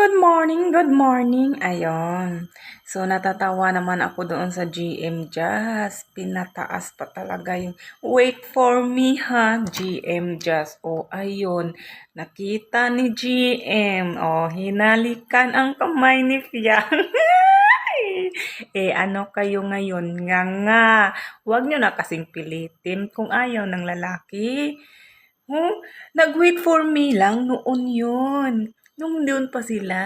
good morning, good morning. Ayun. So, natatawa naman ako doon sa GM Jazz. Pinataas pa talaga yung, wait for me ha, GM Jazz. O, ayun. Nakita ni GM. O, hinalikan ang kamay ni Fiang. Ano kayo ngayon? Nga. Huwag nyo na kasing pilitin kung ayaw ng lalaki. Nag-wait for me lang noon yun. Nung doon pa sila.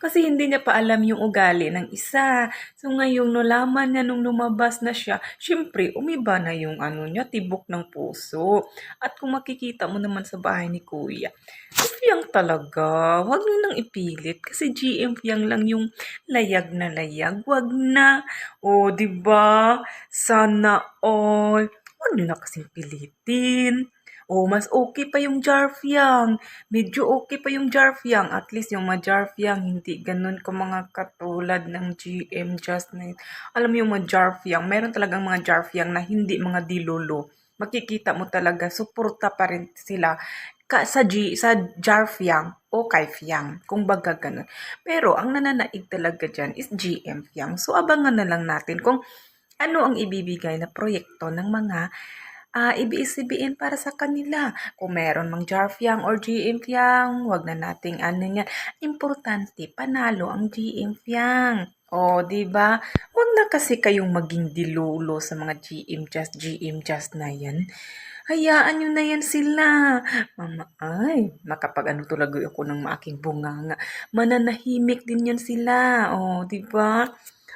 Kasi hindi niya pa alam yung ugali ng isa. So ngayon, nalaman niya nung lumabas na siya, syempre, umiba na yung niya, tibok ng puso. At kung makikita mo naman sa bahay ni Kuya, Fiyang talaga. Huwag niyo nang ipilit. Kasi GM Fiyang lang yung layag na layag. Huwag na. O, di ba? Sana all. Huwag niyo na kasing pilitin. Mas okay pa yung Jarfiang. Medyo okay pa yung Jarfiang. At least yung mga Jarfiang, hindi ganun ka mga katulad ng GM Just na yun. Alam mo yung mga Jarfiang, meron talagang mga Jarfiang na hindi mga dilolo. Makikita mo talaga, suporta pa rin sila sa Jarfiang o kay Fiang. Kung baga ganun. Pero ang nananaig talaga dyan is GM Fiang. So abangan na lang natin kung ano ang ibibigay na proyekto ng mga ibig para sa kanila. Kung meron mang Jarfiang or GM Fiang, wag na nating yan. Importante, panalo ang GM Fiang. O, di ba? Wag na kasi kayong maging dilulo sa mga GM Just na yan. Hayaan nyo na yan sila. Mama, ay, makapag talaga ako ng maaking bunganga. Mananahimik din yan sila. O, di ba?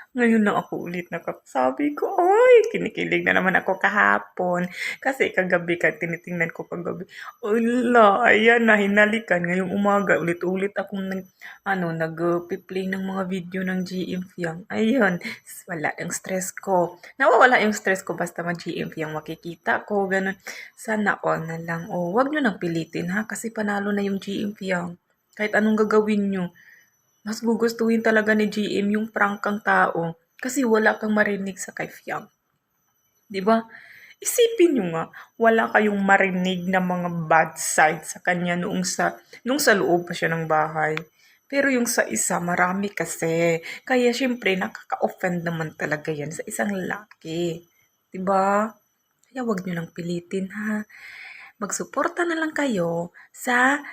Ngayon lang ako ulit nakasabi ko, ay, kinikilig na naman ako kahapon. Kasi kagabi tinitingnan ko kagabi. Ala, ayan na, hinalikan. Ngayong umaga, ulit-ulit akong nag-play ng mga video ng GM Fiang. Ayun, wala yung stress ko. Nawawala yung stress ko basta mag-GM Fiang makikita ko, ganun. Sana all na lang. Wag nyo nang pilitin ha, kasi panalo na yung GM Fiang. Kahit anong gagawin nyo. Mas gugustuhin talaga ni GM yung prangkang tao kasi wala kang marinig sa kay Fiang. 'Di ba? Isipin nyo nga, wala kayong marinig na mga bad side sa kanya nung sa loob pa siya ng bahay. Pero yung sa isa, marami kasi. Kaya syempre, nakaka-offend naman talaga yan sa isang lalaki. 'Di ba? Kaya wag nyo lang pilitin ha. Magsuporta na lang kayo sa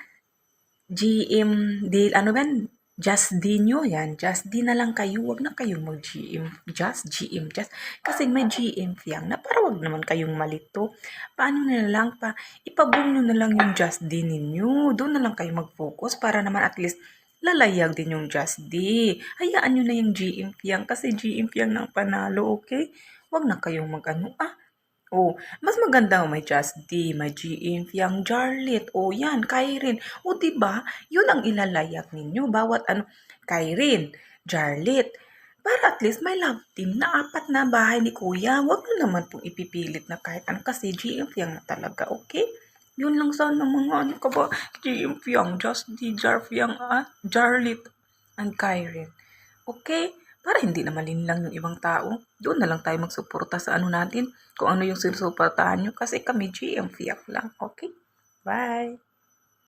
GM deal, ano ba yan? Just D nyo yan. Just D na lang kayo. Huwag na kayong mag-GM. GM Just. Kasi may GM Fiang na para wag naman kayong malito. Paano na lang pa? Ipaboom nyo na lang yung Just D ninyo. Doon na lang kayo mag-focus para naman at least lalayag din yung Just D. Hayaan nyo na yung GM Fiang kasi GM Fiang na ang panalo, okay? Huwag na kayong mas maganda may Just D, may GM, Fiang Jarlet, yan, Kairin. Diba? Yun ang ilalayag ninyo. Bawat Kairin, Jarlet. Para at least may love team na 4 na bahay ni Kuya. Huwag mo naman pong ipipilit na kahit kasi GM Fiang na talaga, okay? Yun lang sana mga ka ba? GM Fiang, Just D, Fiang, Jarlet, and Kairin. Okay? Para hindi na malinlang yung ibang tao. Doon na lang tayo magsuporta sa natin. Kung ano yung sinusuportahan nyo. Kasi kami GM Fiat lang. Okay? Bye!